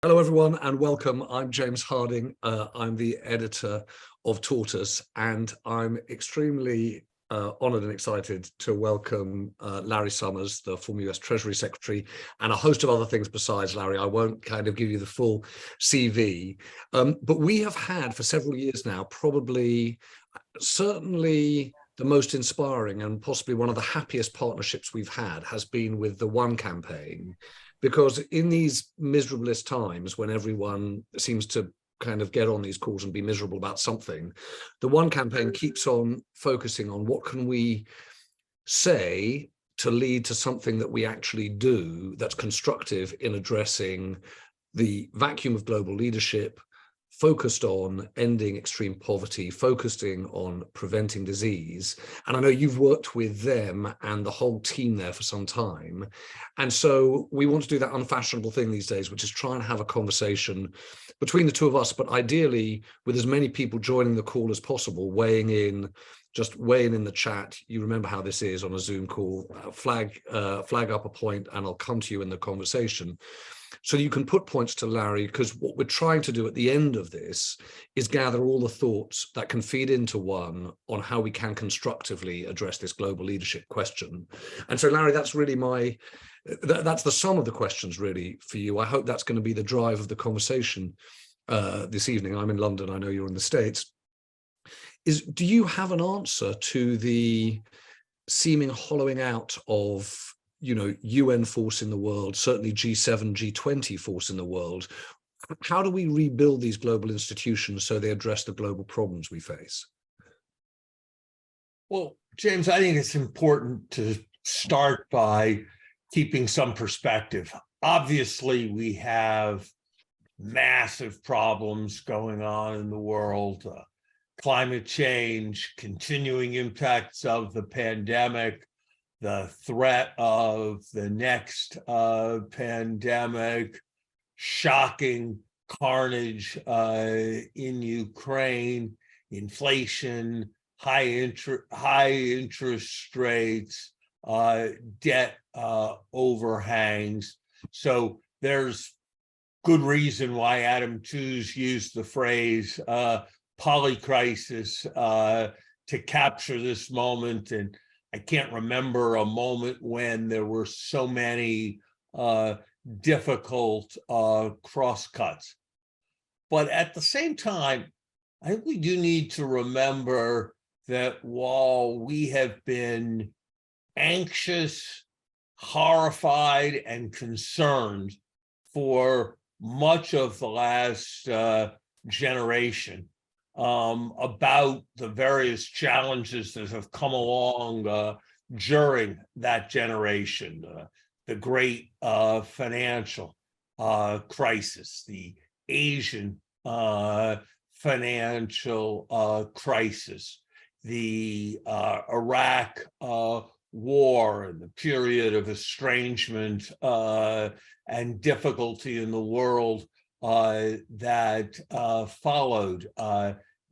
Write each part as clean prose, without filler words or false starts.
Hello, everyone, and welcome. I'm James Harding. I'm the editor of Tortoise, and I'm extremely honoured and excited to welcome Larry Summers, the former US Treasury Secretary, and a host of other things besides Larry. I won't kind of give you the full CV, but we have had for several years now, certainly the most inspiring and possibly one of the happiest partnerships we've had has been with the One campaign. Because in these miserablest times when everyone seems to kind of get on these calls and be miserable about something, the One campaign keeps on focusing on what can we say to lead to something that we actually do that's constructive in addressing the vacuum of global leadership, focused on ending extreme poverty, focusing on preventing disease. And I know you've worked with them and the whole team there for some time. And so we want to do that unfashionable thing these days, which is try and have a conversation between the two of us, but ideally with as many people joining the call as possible, weighing in the chat. You remember how this is on a Zoom call, flag up a point, and I'll come to you in the conversation. So you can put points to Larry, because what we're trying to do at the end of this is gather all the thoughts that can feed into one on how we can constructively address this global leadership question. And so, Larry, that's really that's the sum of the questions really for you. I hope that's going to be the drive of the conversation this evening. I'm in London. I know you're in the States. Do you have an answer to the seeming hollowing out of UN force in the world, certainly G7, G20 force in the world? How do we rebuild these global institutions so they address the global problems we face? Well, James, I think it's important to start by keeping some perspective. Obviously, we have massive problems going on in the world, climate change, continuing impacts of the pandemic, the threat of the next pandemic, shocking carnage in Ukraine, inflation, high interest rates, debt overhangs. So there's good reason why Adam Tooze used the phrase polycrisis to capture this moment. And I can't remember a moment when there were so many difficult crosscuts. But at the same time, I think we do need to remember that while we have been anxious, horrified, and concerned for much of the last generation about the various challenges that have come along during that generation, the great financial crisis, the Asian financial crisis, the Iraq war, and the period of estrangement and difficulty in the world that followed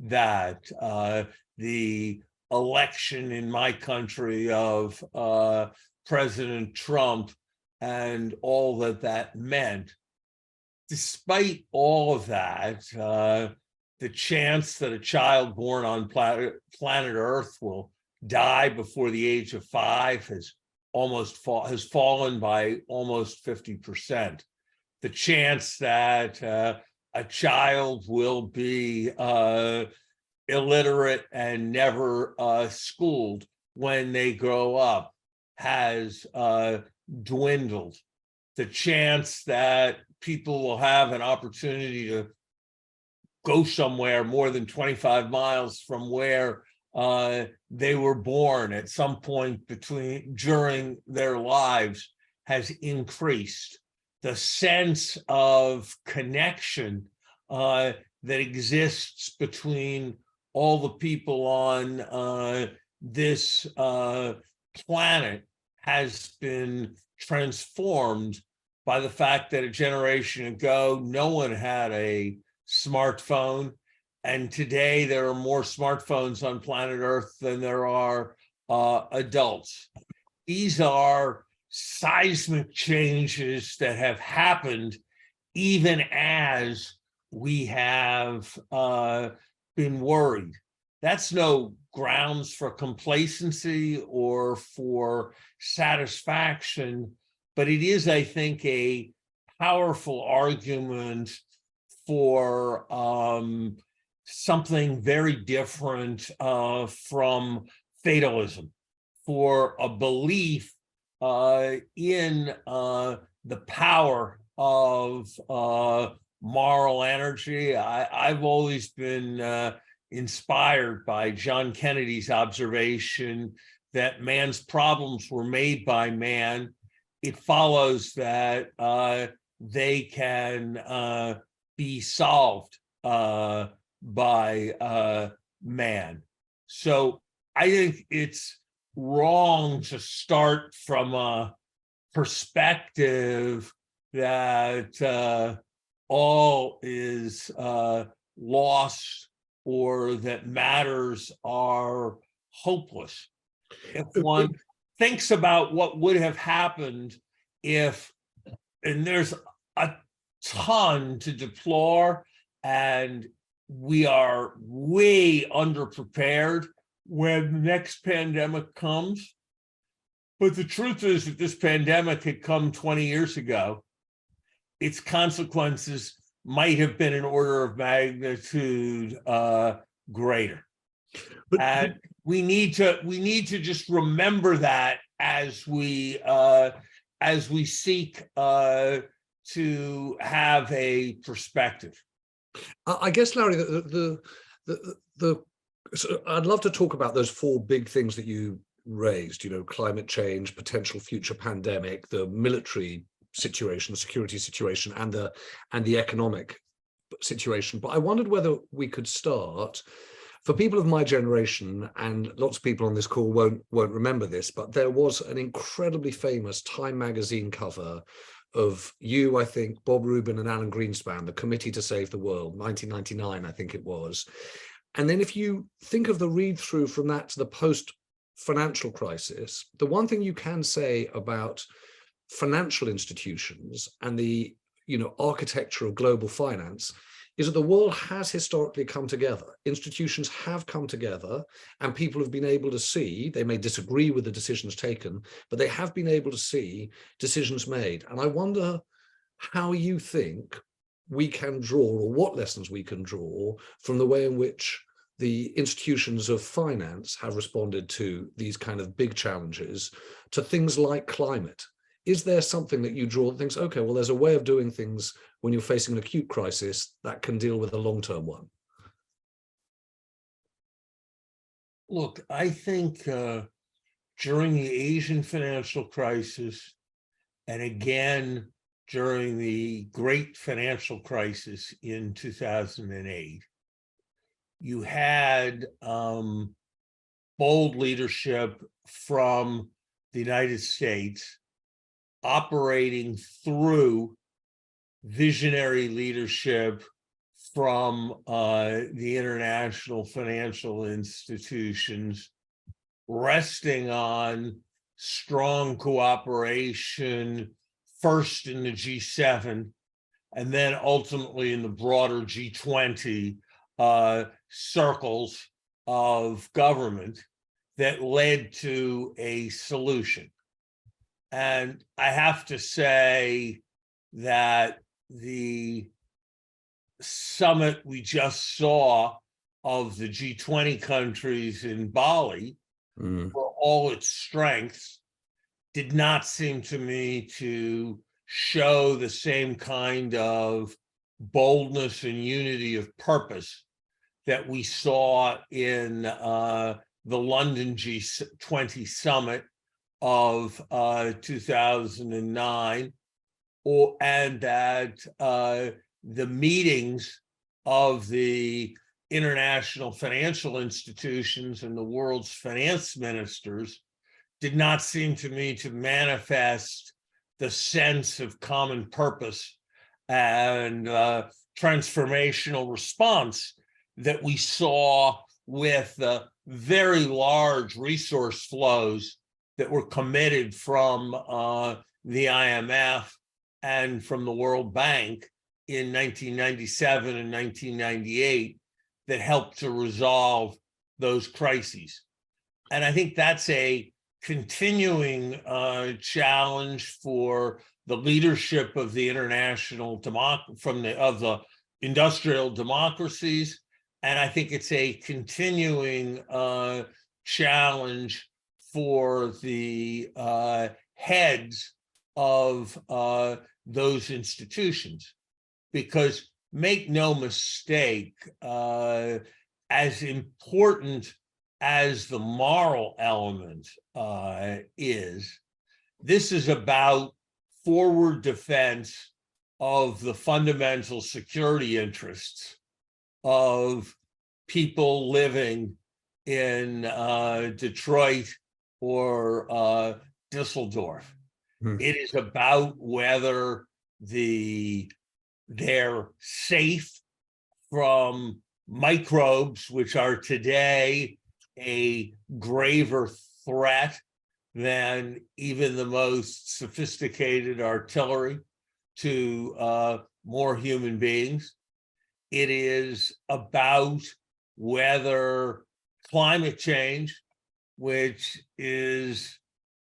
that, the election in my country of President Trump and all that meant. Despite all of that, the chance that a child born on planet Earth will die before the age of 5 has fallen by almost 50%. The chance that a child will be illiterate and never schooled when they grow up has dwindled. The chance that people will have an opportunity to go somewhere more than 25 miles from where they were born at some point during their lives has increased. The sense of connection that exists between all the people on this planet has been transformed by the fact that a generation ago, no one had a smartphone. And today there are more smartphones on planet Earth than there are adults. These are seismic changes that have happened even as we have been worried. That's no grounds for complacency or for satisfaction, but it is, I think, a powerful argument for something very different from fatalism, for a belief in the power of moral energy. I've always been inspired by John Kennedy's observation that man's problems were made by man. It follows that they can be solved by man. So I think it's wrong to start from a perspective that all is lost or that matters are hopeless. If one thinks about what would have happened if, and there's a ton to deplore, and we are way underprepared when the next pandemic comes. But the truth is that this pandemic had come 20 years ago. Its consequences might have been an order of magnitude greater. And we need to just remember that as we seek to have a perspective. I guess, Larry, so I'd love to talk about those four big things that you raised, climate change, potential future pandemic, the military situation, the security situation, and the economic situation. But I wondered whether we could start, for people of my generation, and lots of people on this call won't remember this, but there was an incredibly famous Time magazine cover of you, I think, Bob Rubin and Alan Greenspan, the Committee to Save the World, 1999, I think it was. And then if you think of the read through from that to the post-financial crisis, the one thing you can say about financial institutions and the architecture of global finance is that the world has historically come together. Institutions have come together, and people have been able to see, they may disagree with the decisions taken, but they have been able to see decisions made. And I wonder how you think we can draw, or what lessons we can draw from the way in which the institutions of finance have responded to these kind of big challenges, to things like climate. Is there something that you draw that thinks, okay, well, there's a way of doing things when you're facing an acute crisis that can deal with a long-term one? Look, I think during the Asian financial crisis, and again during the great financial crisis in 2008, you had bold leadership from the United States operating through visionary leadership from the international financial institutions, resting on strong cooperation, first in the G7, and then ultimately in the broader G20 circles of government that led to a solution. And I have to say that the summit we just saw of the G20 countries in Bali, for all its strengths, did not seem to me to show the same kind of boldness and unity of purpose that we saw in the London G20 summit of 2009, and that the meetings of the international financial institutions and the world's finance ministers did not seem to me to manifest the sense of common purpose and transformational response that we saw with the very large resource flows that were committed from the IMF and from the World Bank in 1997 and 1998 that helped to resolve those crises. And I think that's a continuing challenge for the leadership of the of the industrial democracies. And I think it's a continuing challenge for the heads of those institutions. Because make no mistake, as important as the moral element is, this is about forward defense of the fundamental security interests of people living in Detroit or Düsseldorf. It is about whether they're safe from microbes, which are today a graver threat than even the most sophisticated artillery to more human beings. It is about whether climate change, which is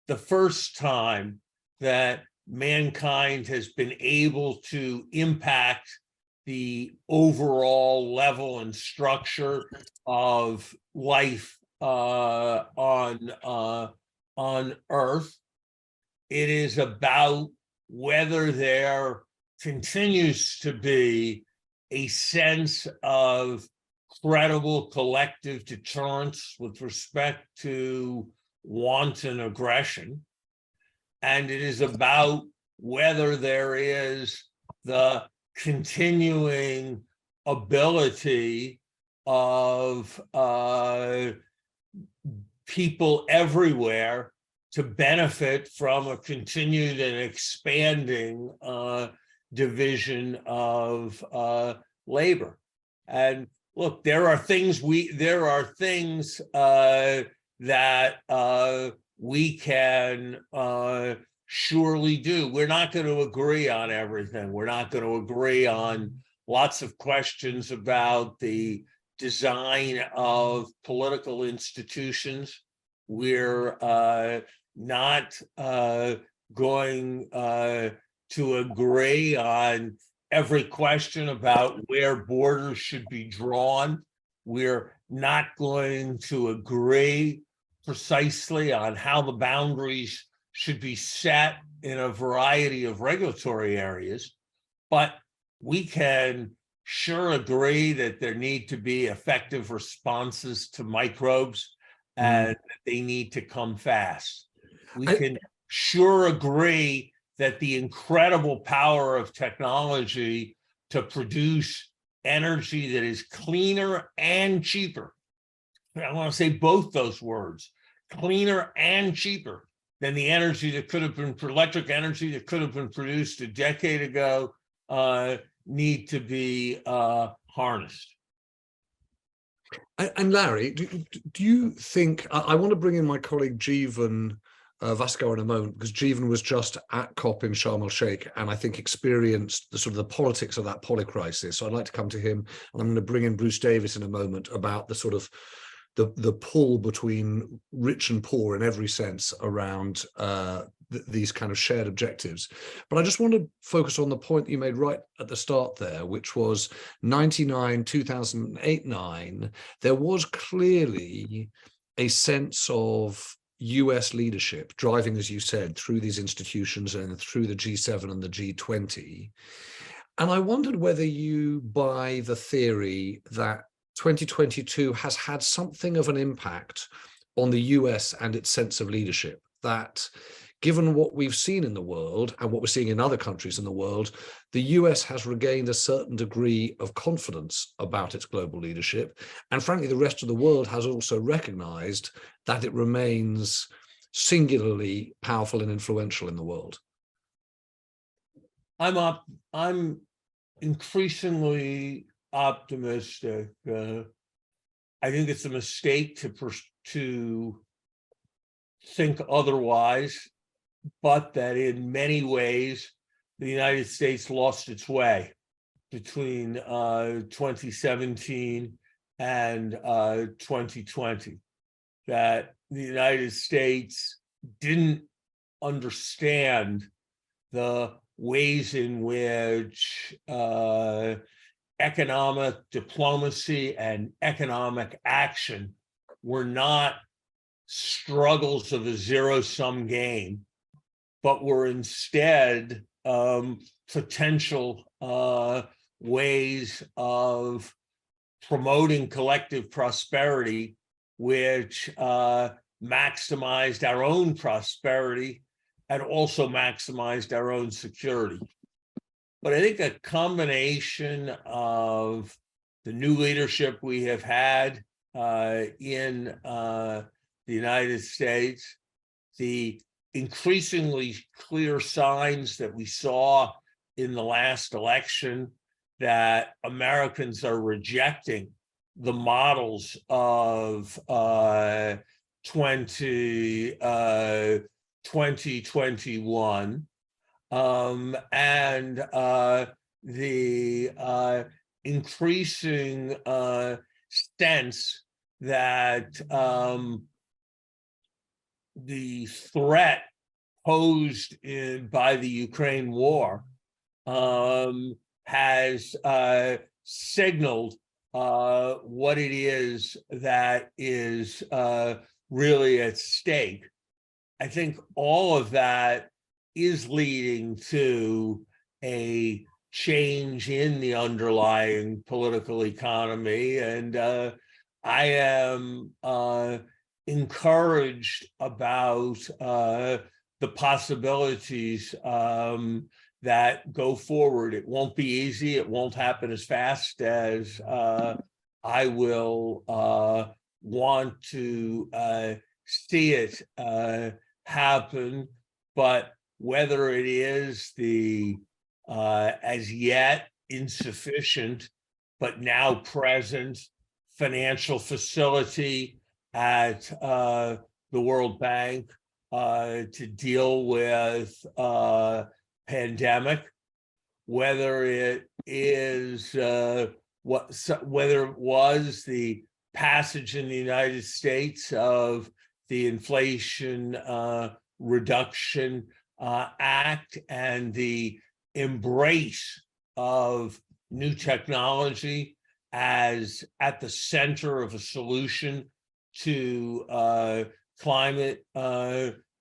the first time that mankind has been able to impact the overall level and structure of life on Earth. It is about whether there continues to be a sense of credible collective deterrence with respect to wanton aggression. And it is about whether there is the continuing ability of people everywhere to benefit from a continued and expanding division of labor. And look, there are things that we can surely do. We're not going to agree on everything. We're not going to agree on lots of questions about the design of political institutions. We're not going to agree on every question about where borders should be drawn. We're not going to agree precisely on how the boundaries should be set in a variety of regulatory areas, but we can sure agree that there need to be effective responses to microbes and that they need to come fast. We can sure agree that the incredible power of technology to produce energy that is cleaner and cheaper. I want to say both those words, cleaner and cheaper than the energy that could have been, electric energy that could have been produced a decade ago, need to be harnessed. And Larry, do you think, I want to bring in my colleague Jeevan Vaskar in a moment, because Jeevan was just at COP in Sharm el-Sheikh and I think experienced the sort of the politics of that polycrisis. So I'd like to come to him, and I'm going to bring in Bruce Davis in a moment about the sort of the pull between rich and poor in every sense around these kind of shared objectives. But I just want to focus on the point you made right at the start there, which was 99, 2008, 9, there was clearly a sense of US leadership driving, as you said, through these institutions and through the G7 and the G20. And I wondered whether you buy the theory that 2022 has had something of an impact on the US and its sense of leadership, that given what we've seen in the world and what we're seeing in other countries in the world, the US has regained a certain degree of confidence about its global leadership. And frankly, the rest of the world has also recognized that it remains singularly powerful and influential in the world. I'm increasingly optimistic. I think it's a mistake to think otherwise, but that in many ways the United States lost its way between 2017 and 2020, that the United States didn't understand the ways in which economic diplomacy and economic action were not struggles of a zero-sum game, but were instead potential ways of promoting collective prosperity, which maximized our own prosperity and also maximized our own security. But I think a combination of the new leadership we have had in the United States, the increasingly clear signs that we saw in the last election that Americans are rejecting the models of 2021, and the increasing sense that the threat posed by the Ukraine war has signaled what it is that is really at stake. I think all of that is leading to a change in the underlying political economy, and I am encouraged about the possibilities that go forward. It won't be easy. It won't happen as fast as I will want to see it happen. But whether it is the as yet insufficient, but now present financial facility at the World Bank to deal with pandemic, whether it is whether it was the passage in the United States of the Inflation Reduction Act and the embrace of new technology as at the center of a solution to climate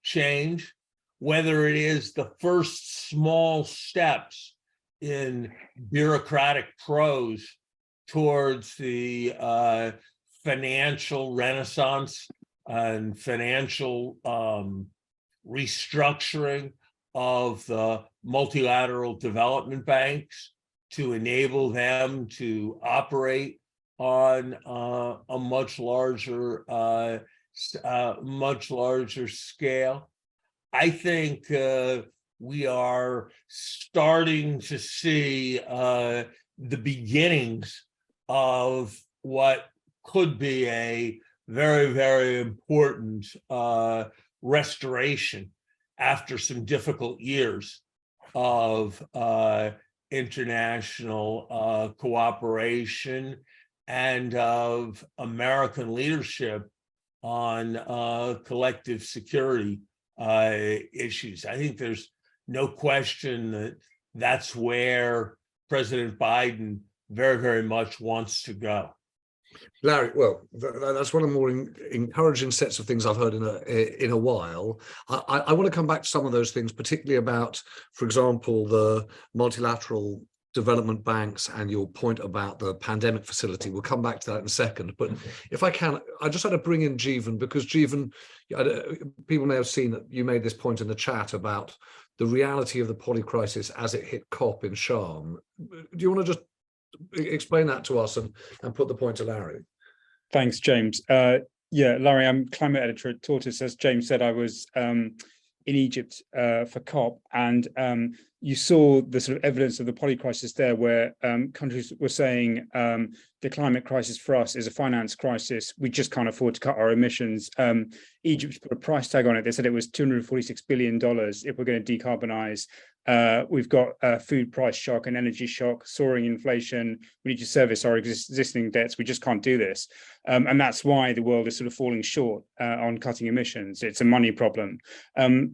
change, whether it is the first small steps in bureaucratic prose towards the financial renaissance and financial restructuring of the multilateral development banks to enable them to operate on a much larger scale. I think we are starting to see the beginnings of what could be a very, very important restoration after some difficult years of international cooperation and of American leadership on collective security issues. I think there's no question that that's where President Biden very, very much wants to go. Larry, well, that's one of the more encouraging sets of things I've heard in a while. I want to come back to some of those things, particularly about, for example, the multilateral development banks and your point about the pandemic facility. We'll come back to that in a second. But if I can, I just had to bring in Jeevan, because Jeevan, people may have seen that you made this point in the chat about the reality of the poly crisis as it hit COP in Sharm. Do you want to just explain that to us and put the point to Larry? Thanks, James. Yeah, Larry, I'm climate editor at Tortoise. As James said, I was in Egypt for COP, and you saw the sort of evidence of the poly crisis there, where countries were saying the climate crisis for us is a finance crisis. We just can't afford to cut our emissions. Egypt put a price tag on it. They said it was $246 billion if we're going to decarbonize. We've got a food price shock, an energy shock, soaring inflation. We need to service our existing debts. We just can't do this. And that's why the world is sort of falling short on cutting emissions. It's a money problem.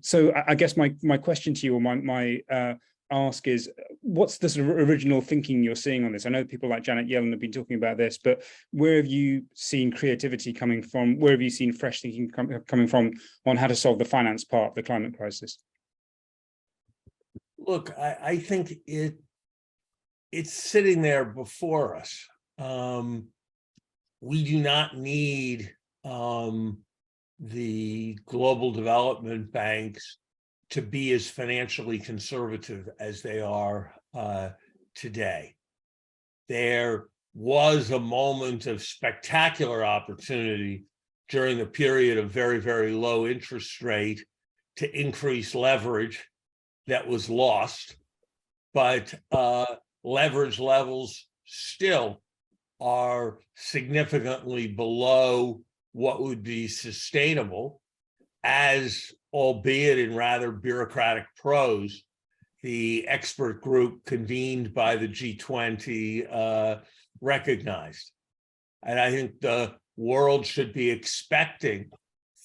So I guess my question to you, or my ask is, what's the sort of original thinking you're seeing on this? I know people like Janet Yellen have been talking about this, but where have you seen creativity coming from? Where have you seen fresh thinking coming from on how to solve the finance part of the climate crisis? Look, I think it's sitting there before us. We do not need the global development banks to be as financially conservative as they are today. There was a moment of spectacular opportunity during the period of very, very low interest rate to increase leverage that was lost, but leverage levels still are significantly below what would be sustainable, as, albeit in rather bureaucratic prose, the expert group convened by the G20 recognized. And I think the world should be expecting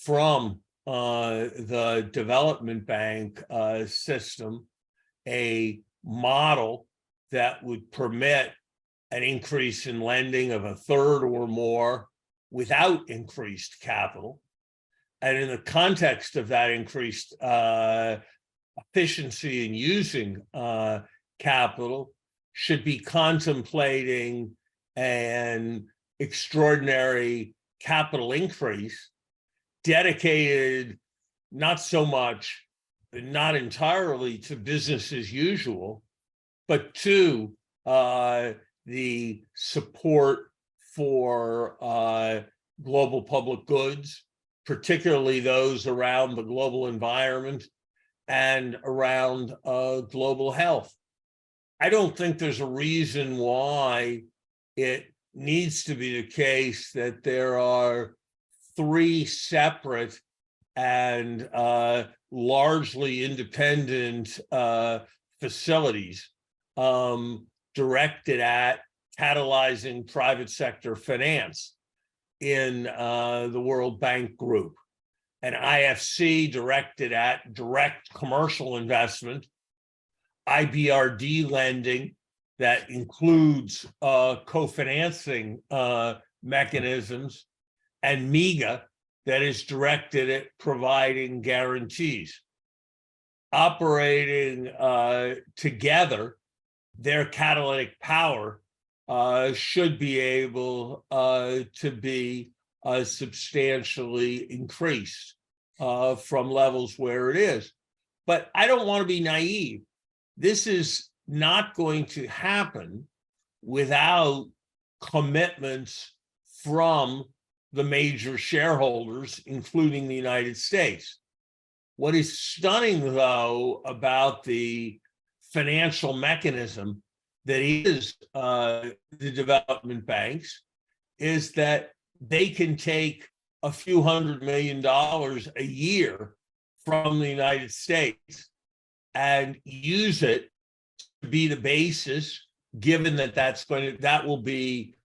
from the development bank system a model that would permit an increase in lending of a third or more without increased capital. And in the context of that increased efficiency in using capital, should be contemplating an extraordinary capital increase dedicated not so much, not entirely to business as usual, but to the support for global public goods, particularly those around the global environment and around global health. I don't think there's a reason why it needs to be the case that there are three separate and largely independent facilities directed at catalyzing private sector finance in the World Bank Group, an IFC directed at direct commercial investment, IBRD lending that includes co-financing mechanisms, and MEGA that is directed at providing guarantees. Operating together, their catalytic power should be able to be substantially increased from levels where it is. But I don't want to be naive. This is not going to happen without commitments from the major shareholders, including the United States. What is stunning, though, about the financial mechanism that is the development banks is that they can take a few $100 million a year from the United States and use it to be the basis, given that that will be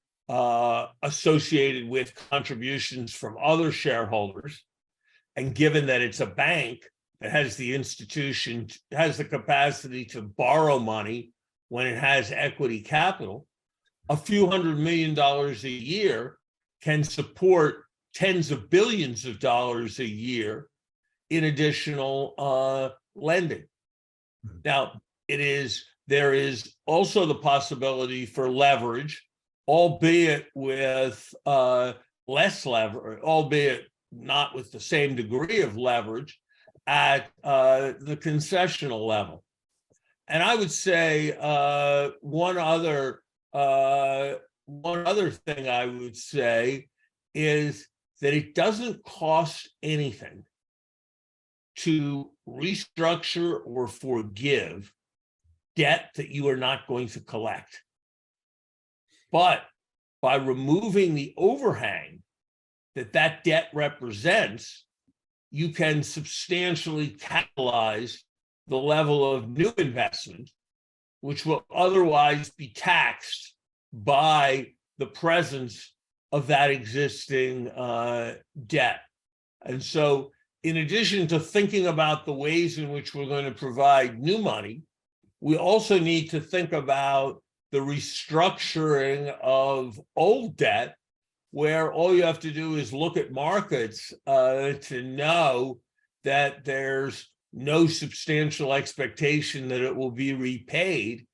associated with contributions from other shareholders, and given that it's a bank that has the institution, has the capacity to borrow money when it has equity capital, a few $100 million a year can support tens of billions of dollars a year in additional lending. Now, there is also the possibility for leverage, albeit with less leverage, albeit not with the same degree of leverage at the concessional level. And I would say one other thing I would say is that it doesn't cost anything to restructure or forgive debt that you are not going to collect. But by removing the overhang that debt represents, you can substantially catalyze the level of new investment, which will otherwise be taxed by the presence of that existing debt. And so, in addition to thinking about the ways in which we're going to provide new money, we also need to think about the restructuring of old debt, where all you have to do is look at markets to know that there's no substantial expectation that it will be repaid,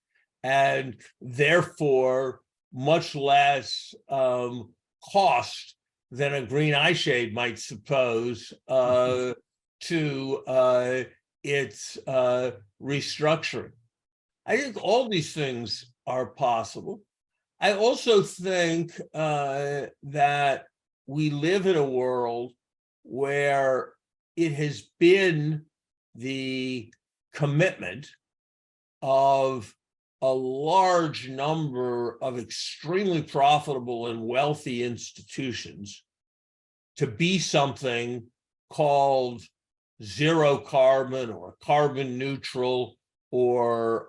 and therefore much less cost than a green eye shade might suppose to its restructuring. I think all these things are possible. I also think that we live in a world where it has been the commitment of a large number of extremely profitable and wealthy institutions to be something called zero carbon or carbon neutral or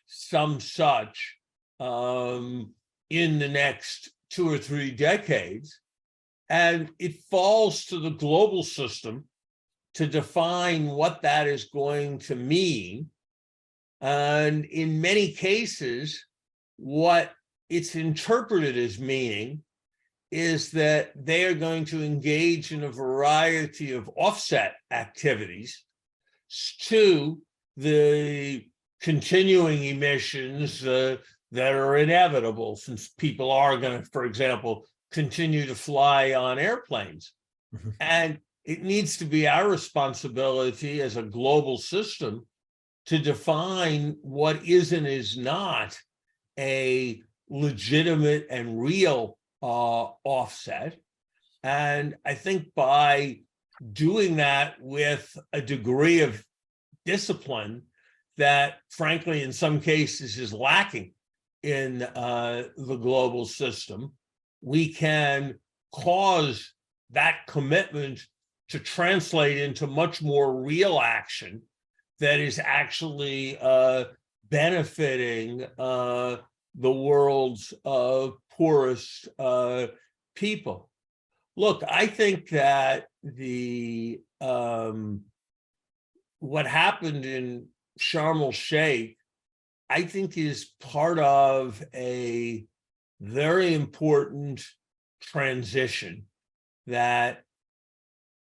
some such in the next 2 or 3 decades. And it falls to the global system to define what that is going to mean. And in many cases, what it's interpreted as meaning is that they are going to engage in a variety of offset activities to the continuing emissions that are inevitable, since people are going to, for example, continue to fly on airplanes. And it needs to be our responsibility as a global system to define what is and is not a legitimate and real offset. And I think by doing that with a degree of discipline that, frankly, in some cases is lacking in the global system, we can cause that commitment to translate into much more real action that is actually benefiting the world's poorest people. Look, I think that the what happened in Sharm el-Sheikh, I think, is part of a very important transition that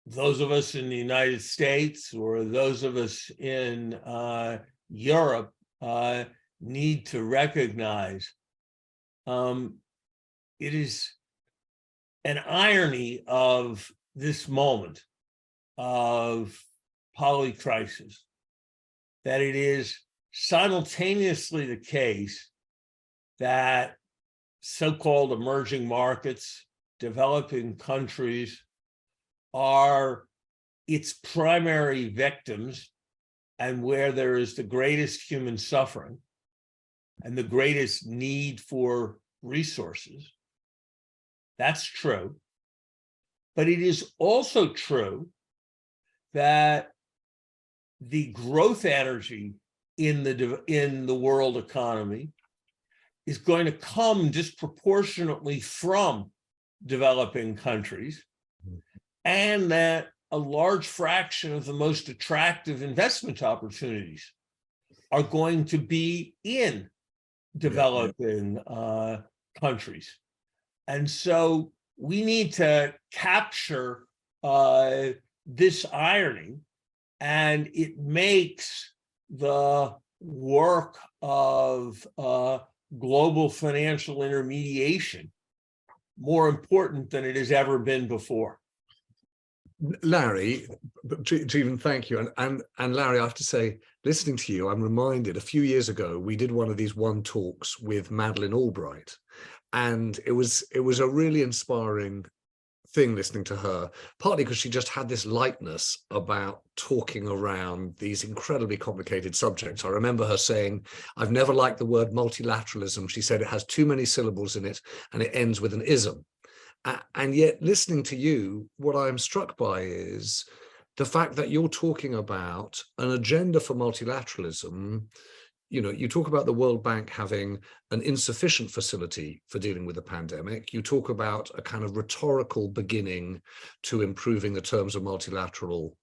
those of us in the United States or those of us in Europe need to recognize. It is an irony of this moment of polycrisis that it is simultaneously the case that so-called emerging markets, developing countries, are its primary victims and where there is the greatest human suffering and the greatest need for resources. That's true. But it is also true that the growth energy in the world economy is going to come disproportionately from developing countries, and that a large fraction of the most attractive investment opportunities are going to be in developing countries. And so we need to capture this irony, and it makes the work of global financial intermediation more important than it has ever been before. Larry, Jeevan, thank you. And Larry, I have to say, listening to you, I'm reminded a few years ago, we did one of these one talks with Madeleine Albright. And it was a really inspiring thing listening to her, partly because she just had this lightness about talking around these incredibly complicated subjects. I remember her saying, I've never liked the word multilateralism. She said it has too many syllables in it and it ends with an ism. And yet, listening to you, what I'm struck by is the fact that you're talking about an agenda for multilateralism. You talk about the World Bank having an insufficient facility for dealing with the pandemic. You talk about a kind of rhetorical beginning to improving the terms of multilateral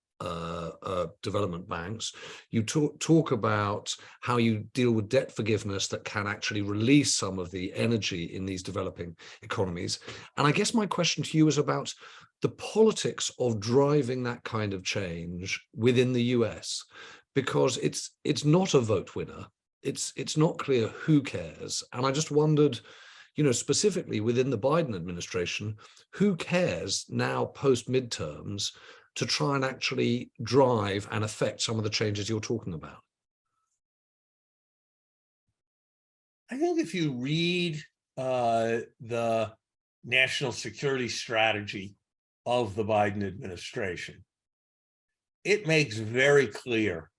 development banks. You talk about how you deal with debt forgiveness that can actually release some of the energy in these developing economies. And I guess my question to you is about the politics of driving that kind of change within the US, because it's not a vote winner. It's not clear who cares. And I just wondered, specifically within the Biden administration, who cares now post midterms to try and actually drive and affect some of the changes you're talking about? I think if you read the national security strategy of the Biden administration, it makes very clear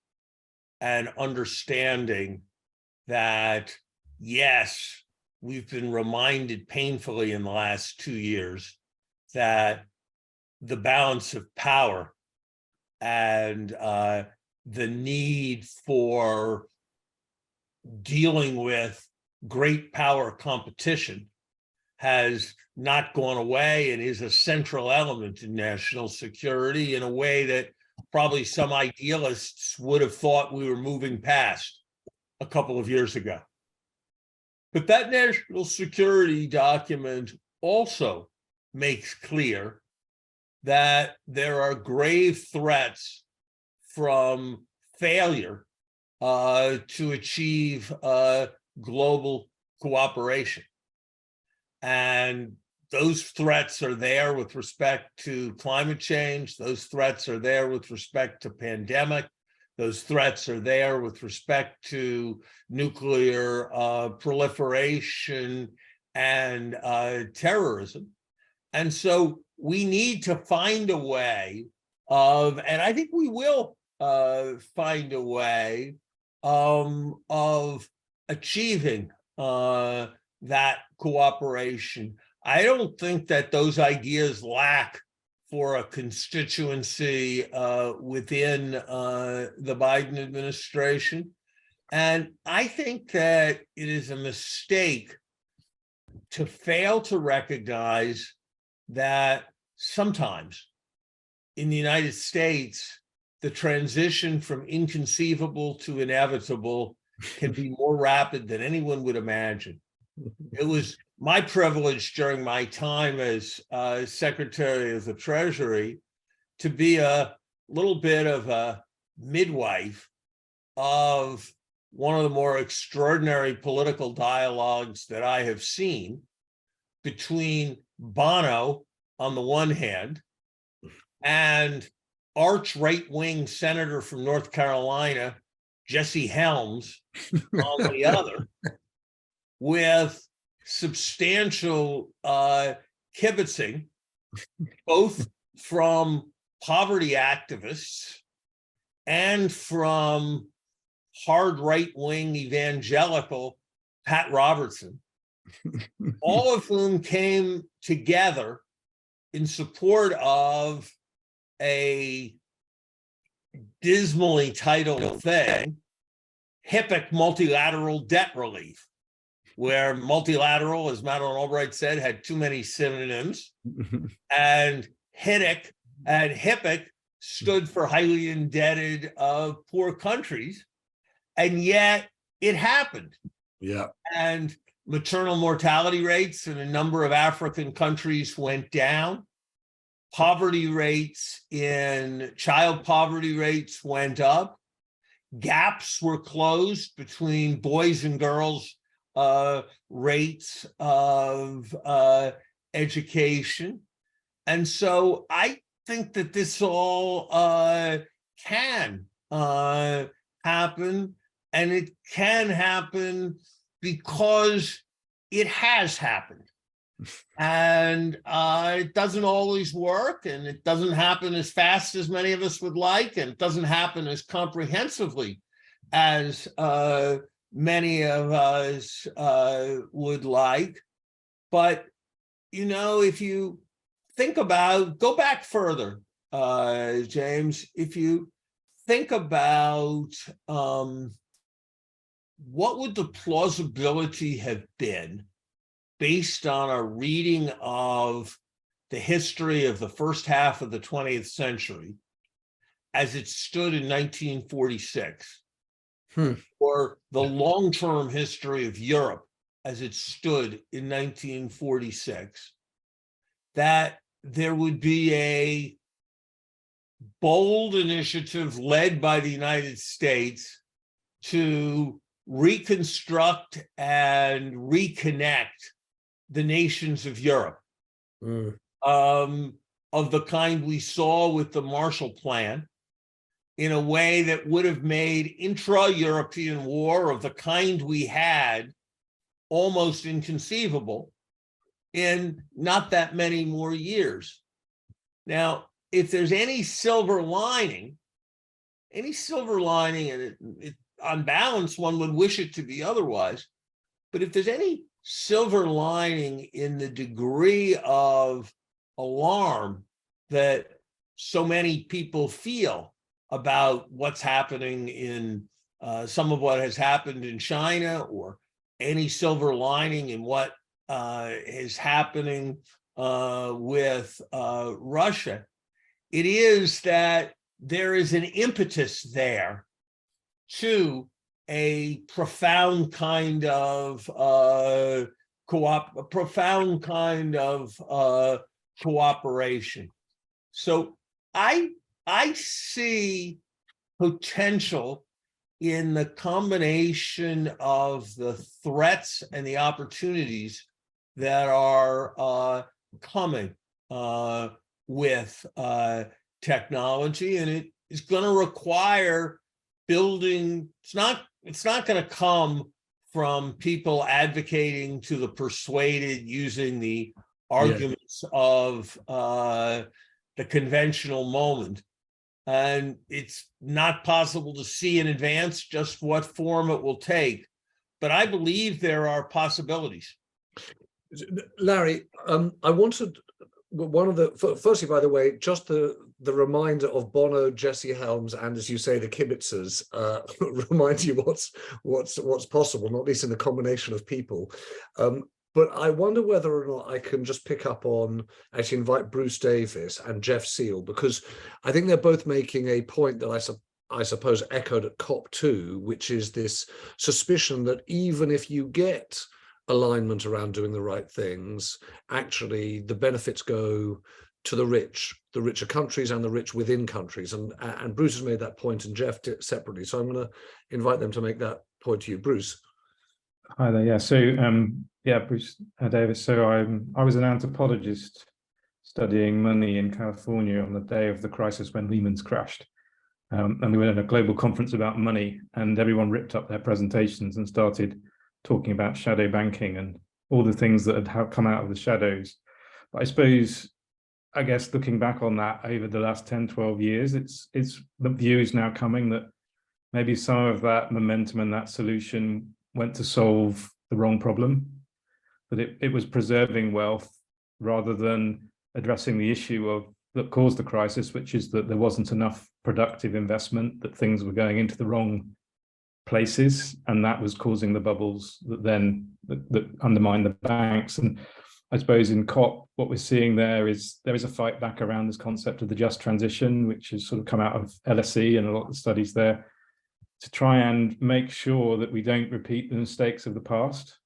an understanding that, yes, we've been reminded painfully in the last 2 years that the balance of power and the need for dealing with great power competition has not gone away and is a central element in national security in a way that probably some idealists would have thought we were moving past a couple of years ago. But that national security document also makes clear that there are grave threats from failure to achieve global cooperation. And those threats are there with respect to climate change. Those threats are there with respect to pandemic. Those threats are there with respect to nuclear proliferation and terrorism. And so we need to find a way of, and I think we will find a way of achieving that cooperation. I don't think that those ideas lack for a constituency within the Biden administration. And I think that it is a mistake to fail to recognize that sometimes in the United States, the transition from inconceivable to inevitable can be more rapid than anyone would imagine. It was my privilege during my time as Secretary of the Treasury to be a little bit of a midwife of one of the more extraordinary political dialogues that I have seen between Bono on the one hand and arch right-wing senator from North Carolina, Jesse Helms, on the other, with substantial kibitzing, both from poverty activists and from hard right-wing evangelical Pat Robertson, all of whom came together in support of a dismally titled thing, HIPC multilateral debt relief, where multilateral, as Madeleine Albright said, had too many synonyms, and HIPC stood for highly indebted poor countries, and yet it happened. Yeah. And maternal mortality rates in a number of African countries went down. Poverty rates child poverty rates went up. Gaps were closed between boys and girls rates of education. And so I think that this all can happen, and it can happen because it has happened. And it doesn't always work, and it doesn't happen as fast as many of us would like, and it doesn't happen as comprehensively as many of us would like. But, if you think about, go back further James, if you think about what would the plausibility have been based on a reading of the history of the first half of the 20th century as it stood in 1946, or the long-term history of Europe as it stood in 1946, that there would be a bold initiative led by the United States to reconstruct and reconnect the nations of Europe, of the kind we saw with the Marshall Plan, in a way that would have made intra-European war of the kind we had almost inconceivable in not that many more years. Now, if there's any silver lining, and on balance, one would wish it to be otherwise, but if there's any silver lining in the degree of alarm that so many people feel about what's happening in some of what has happened in China, or any silver lining in what is happening with Russia, it is that there is an impetus there to a profound kind of cooperation. So I see potential in the combination of the threats and the opportunities that are coming with technology, and it is going to require building. It's not going to come from people advocating to the persuaded using the arguments of the conventional moment. And it's not possible to see in advance just what form it will take. But I believe there are possibilities. Larry, I wanted one of the, firstly, by the way, just the reminder of Bono, Jesse Helms, and as you say, the kibitzers remind you what's possible, not least in the combination of people. But I wonder whether or not I can just pick up on, actually invite Bruce Davis and Jeff Seal, because I think they're both making a point that I suppose echoed at COP2, which is this suspicion that even if you get alignment around doing the right things, actually the benefits go to the richer countries and the rich within countries. And Bruce has made that point, and Jeff did separately. So I'm going to invite them to make that point to you. Bruce. Hi there. Yeah. So Bruce Davis. So I was an anthropologist studying money in California on the day of the crisis when Lehman's crashed, and we were at a global conference about money, and everyone ripped up their presentations and started talking about shadow banking and all the things that had come out of the shadows. But I guess looking back on that over the last 10, 12 years, it's the view is now coming that maybe some of that momentum and that solution went to solve the wrong problem, that it was preserving wealth rather than addressing the issue that caused the crisis, which is that there wasn't enough productive investment, that things were going into the wrong places, and that was causing the bubbles that undermined the banks. And I suppose in COP, what we're seeing there is a fight back around this concept of the just transition, which has sort of come out of LSE and a lot of the studies there, to try and make sure that we don't repeat the mistakes of the past,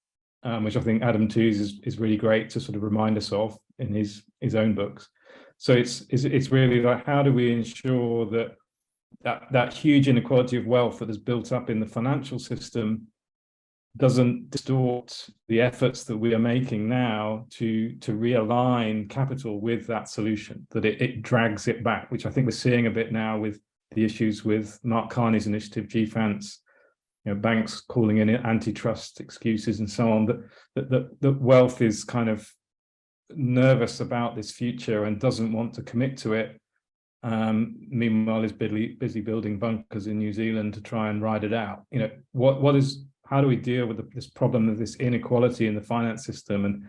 which I think Adam Tooze is really great to sort of remind us of in his own books. So it's really like, how do we ensure that huge inequality of wealth that is built up in the financial system doesn't distort the efforts that we are making now to realign capital with that solution, that it drags it back, which I think we're seeing a bit now with the issues with Mark Carney's initiative, GFANS, banks calling in antitrust excuses and so on, that wealth is kind of nervous about this future and doesn't want to commit to it. Meanwhile, is busy building bunkers in New Zealand to try and ride it out. How do we deal with this problem of this inequality in the finance system, and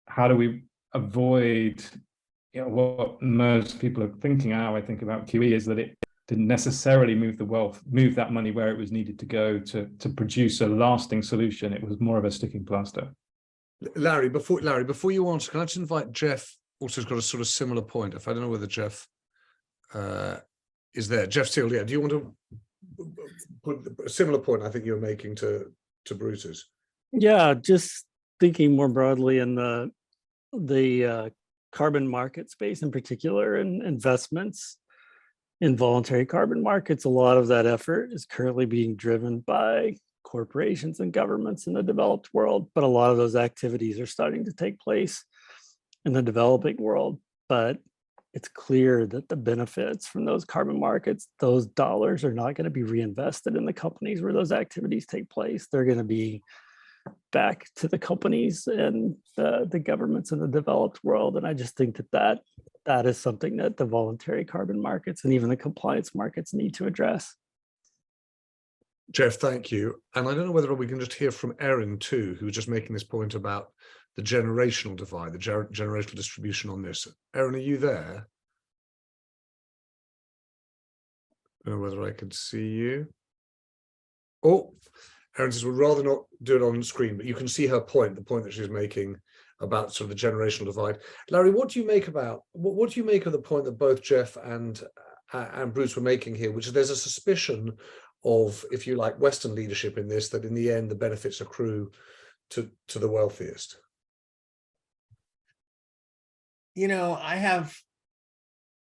how do we avoid what most people are thinking, how I think about QE, is that it didn't necessarily move that money where it was needed to go to produce a lasting solution. It was more of a sticking plaster. Larry, before you answer, can I just invite Jeff? Also, has got a sort of similar point. If I don't know whether Jeff is there. Jeff Steele, yeah. Do you want to put a similar point? I think you're making to Bruce's. Yeah, just thinking more broadly in the carbon market space in particular, and investments in voluntary carbon markets. A lot of that effort is currently being driven by corporations and governments in the developed world, but a lot of those activities are starting to take place in the developing world. But it's clear that the benefits from those carbon markets, those dollars are not going to be reinvested in the companies where those activities take place. They're going to be back to the companies and the governments in the developed world. And I just think that is something that the voluntary carbon markets and even the compliance markets need to address. Jeff, thank you. And I don't know whether we can just hear from Erin too, who was just making this point about the generational divide, the generational distribution on this. Erin, are you there? I don't know whether I could see you. Oh, Erin says, we'd rather not do it on screen, but you can see her point, the point that she's making about sort of the generational divide. Larry, what do you make about, what do you make of the point that both Jeff and Bruce were making here, which is there's a suspicion of, if you like, Western leadership in this, that in the end, the benefits accrue to the wealthiest? You know, I have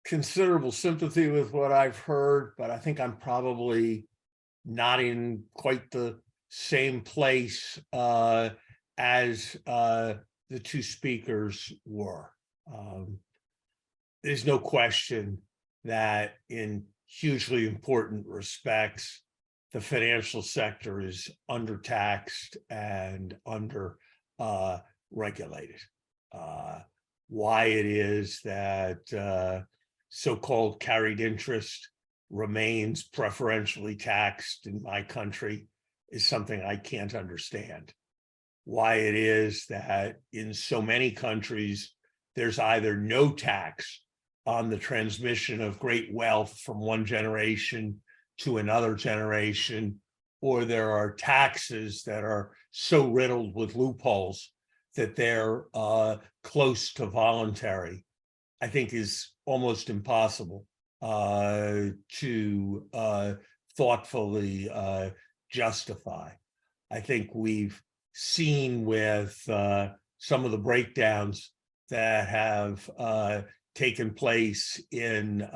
considerable sympathy with what I've heard, but I think I'm probably not in quite the same place as the two speakers were. There's no question that in hugely important respects, the financial sector is undertaxed and under regulated. Why it is that so-called carried interest remains preferentially taxed in my country is something I can't understand. Why it is that in so many countries, there's either no tax on the transmission of great wealth from one generation to another generation, or there are taxes that are so riddled with loopholes that they're close to voluntary, I think is almost impossible to thoughtfully justify. I think we've seen with some of the breakdowns that have taken place in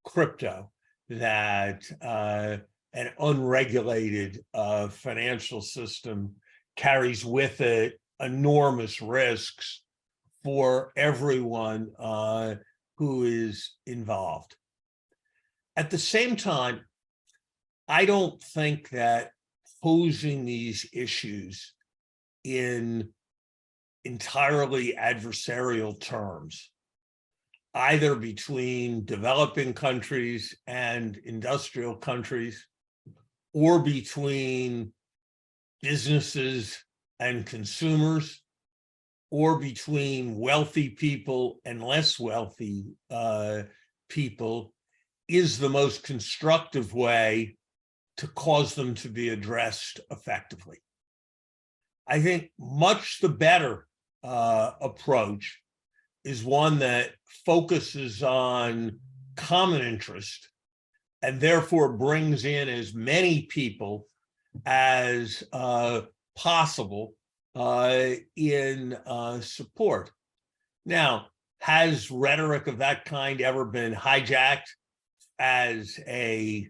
crypto that an unregulated financial system carries with it enormous risks for everyone who is involved. At the same time, I don't think that posing these issues in entirely adversarial terms, either between developing countries and industrial countries, or between businesses and consumers, or between wealthy people and less wealthy people, is the most constructive way to cause them to be addressed effectively. I think much the better approach is one that focuses on common interest and therefore brings in as many people as possible in support. Now, has rhetoric of that kind ever been hijacked as a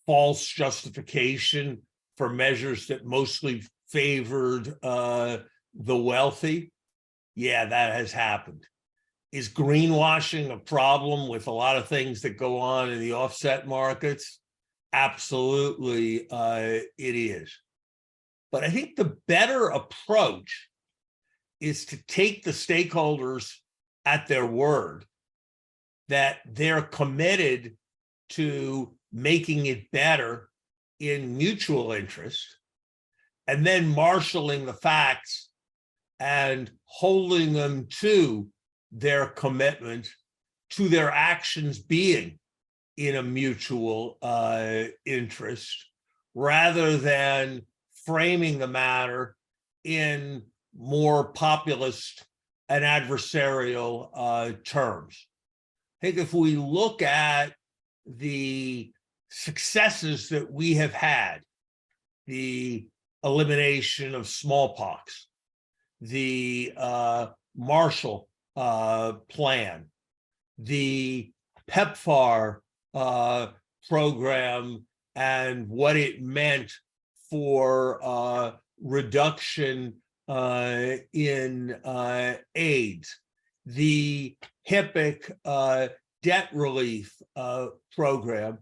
false justification for measures that mostly favored the wealthy? Yeah, that has happened. Is greenwashing a problem with a lot of things that go on in the offset markets? Absolutely, it is. But I think the better approach is to take the stakeholders at their word that they're committed to making it better in mutual interest, and then marshaling the facts and holding them to their commitment to their actions being in a mutual interest, rather than framing the matter in more populist and adversarial terms. I think if we look at the successes that we have had, the elimination of smallpox, the Marshall Plan, the PEPFAR program, and what it meant for reduction in AIDS, the HIPC debt relief program.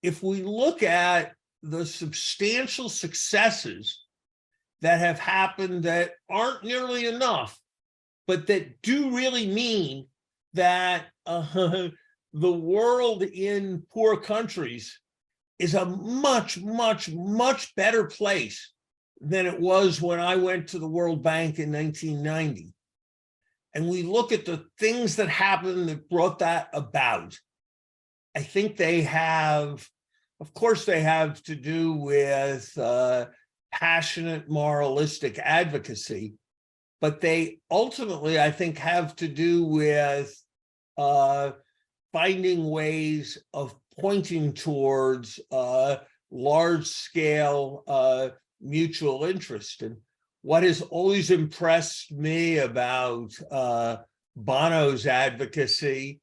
If we look at the substantial successes that have happened that aren't nearly enough, but that do really mean that the world in poor countries is a much, much, much better place than it was when I went to the World Bank in 1990. And we look at the things that happened that brought that about. I think they have, of course, they have to do with passionate moralistic advocacy, but they ultimately, I think, have to do with finding ways of pointing towards large-scale mutual interest. And what has always impressed me about Bono's advocacy,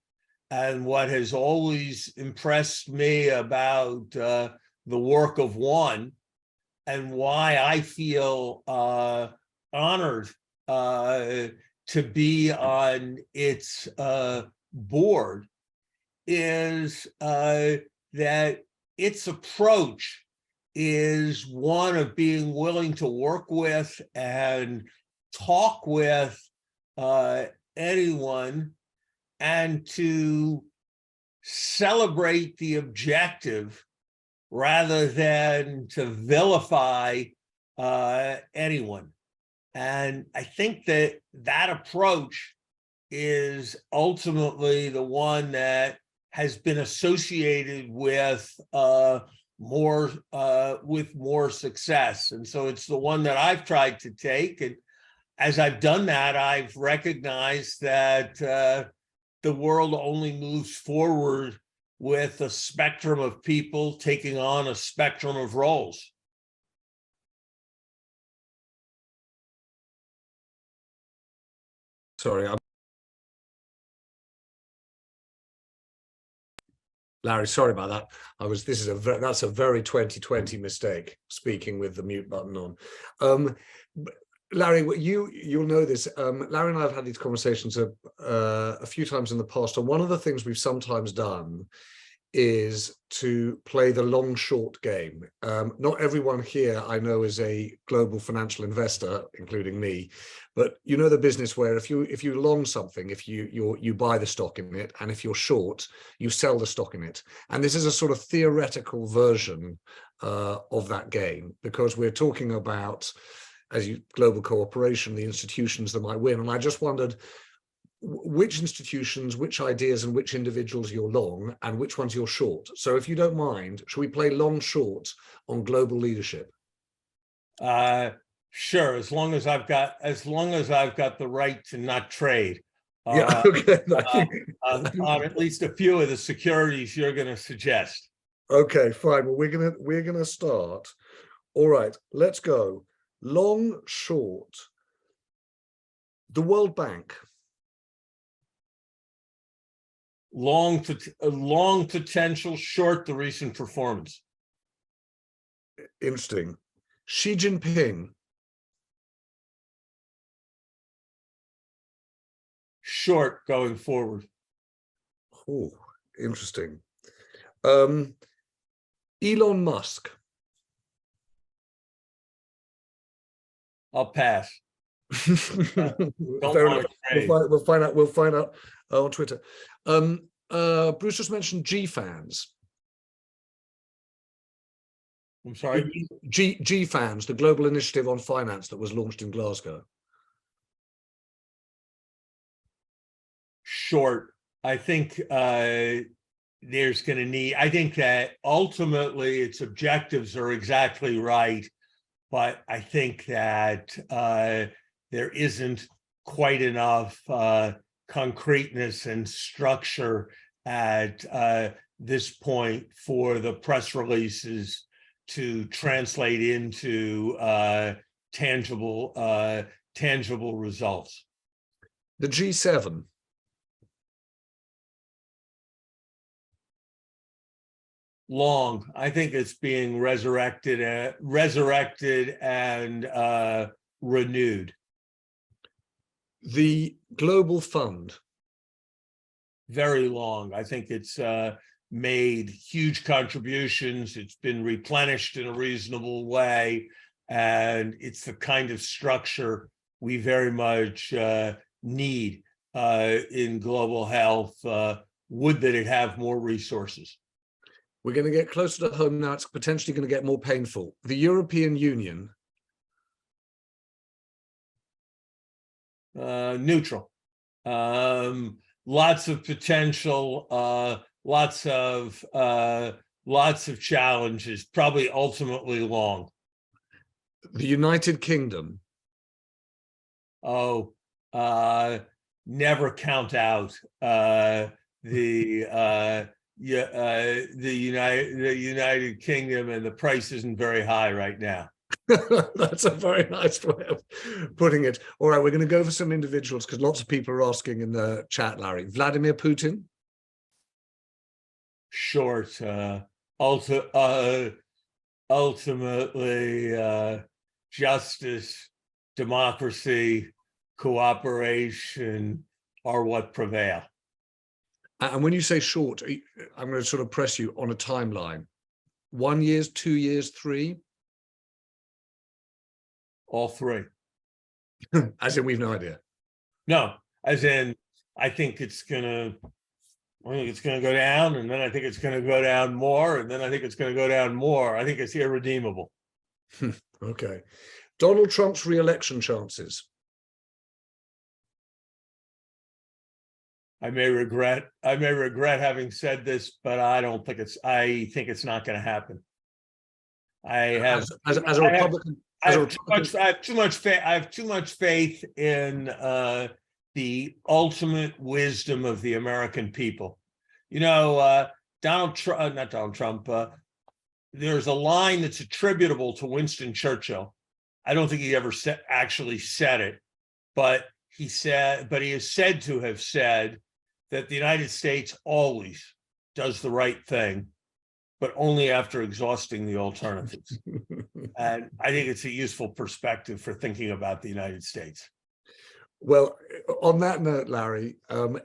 and what has always impressed me about the work of One, and why I feel honored to be on its board, is that its approach is one of being willing to work with and talk with anyone, and to celebrate the objective rather than to vilify anyone. And I think that that approach is ultimately the one that has been associated with more success. And so it's the one that I've tried to take. And as I've done that, I've recognized that the world only moves forward with a spectrum of people taking on a spectrum of roles. Sorry, Larry, sorry about that. That's a very 2020 mistake, speaking with the mute button on. Larry, you'll know this. Larry and I have had these conversations a few times in the past, and one of the things we've sometimes done is to play the long short game. Not everyone here I know is a global financial investor, including me, but you know the business where if you long something, if you buy the stock in it, and if you're short, you sell the stock in it. And this is a sort of theoretical version of that game, because we're talking about, global cooperation, the institutions that might win. And I just wondered which institutions, which ideas, and which individuals you're long, and which ones you're short. So if you don't mind, should we play long short on global leadership? Sure, as long as I've got the right to not trade. Yeah, okay. On at least a few of the securities you're going to suggest. Okay, fine. Well, we're gonna start. All right, let's go. Long short. The World Bank. Long potential, short the recent performance. Interesting. Xi Jinping. Short going forward. Oh, interesting. Elon Musk. I'll pass. We'll find out on Twitter. Bruce just mentioned GFANS. I'm sorry? GFANS, the Global Initiative on Finance that was launched in Glasgow. short. I think there's going to need, I think that ultimately its objectives are exactly right, but I think that there isn't quite enough concreteness and structure at this point for the press releases to translate into tangible results. The G7. Long. I think it's being resurrected and renewed. The Global Fund. Very long. I think it's made huge contributions. It's been replenished in a reasonable way, and it's the kind of structure we very much need in global health. Would that it have more resources. We're going to get closer to home now. It's potentially going to get more painful. The European Union. Neutral. Lots of potential, lots of challenges, probably ultimately long. The United Kingdom. Oh, never count out the United Kingdom, and the price isn't very high right now. That's a very nice way of putting it. All right, we're going to go for some individuals because lots of people are asking in the chat, Larry. Vladimir Putin. Short. Ultimately, justice, democracy, cooperation are what prevail. And when you say short, I'm going to sort of press you on a timeline. 1 year, 2 years, 3? All three. As in, we've no idea. No, as in, I think it's gonna go down, and then I think it's gonna go down more, and then I think it's gonna go down more. I think it's irredeemable. Okay. Donald Trump's re-election chances. I may regret having said this, but I think it's not going to happen. As a Republican. I have too much faith in the ultimate wisdom of the American people. You know, not Donald Trump. There's a line that's attributable to Winston Churchill. I don't think he ever actually said it, but he is said to have said that the United States always does the right thing, but only after exhausting the alternatives. And I think it's a useful perspective for thinking about the United States. Well, on that note, Larry,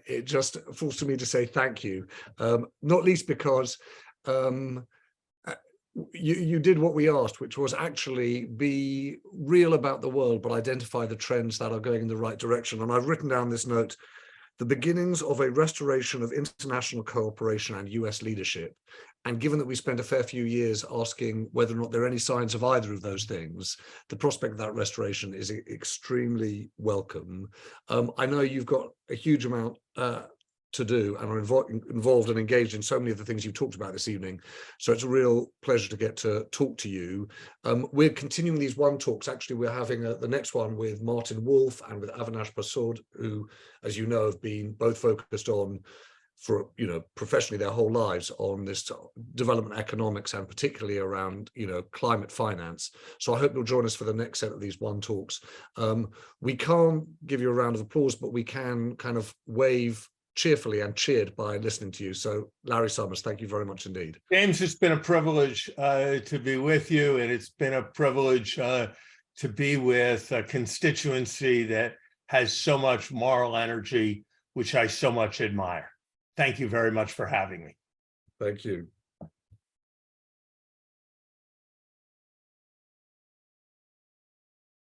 it just falls to me to say thank you, not least because you did what we asked, which was actually be real about the world, but identify the trends that are going in the right direction. And I've written down this note: the beginnings of a restoration of international cooperation and US leadership. And given that we spent a fair few years asking whether or not there are any signs of either of those things, the prospect of that restoration is extremely welcome. I know you've got a huge amount to do and are involved and engaged in so many of the things you've talked about this evening. So it's a real pleasure to get to talk to you. We're continuing these one talks. Actually, we're having the next one with Martin Wolf and with Avinash Prasad, who, as you know, have been both focused on, for professionally their whole lives, on this development economics and particularly around climate finance. So I hope you'll join us for the next set of these one talks. We can't give you a round of applause, but we can kind of wave cheerfully and cheered by listening to you. So Larry Summers, thank you very much indeed. James, it's been a privilege to be with you, and it's been a privilege to be with a constituency that has so much moral energy, which I so much admire. Thank you very much for having me. Thank you.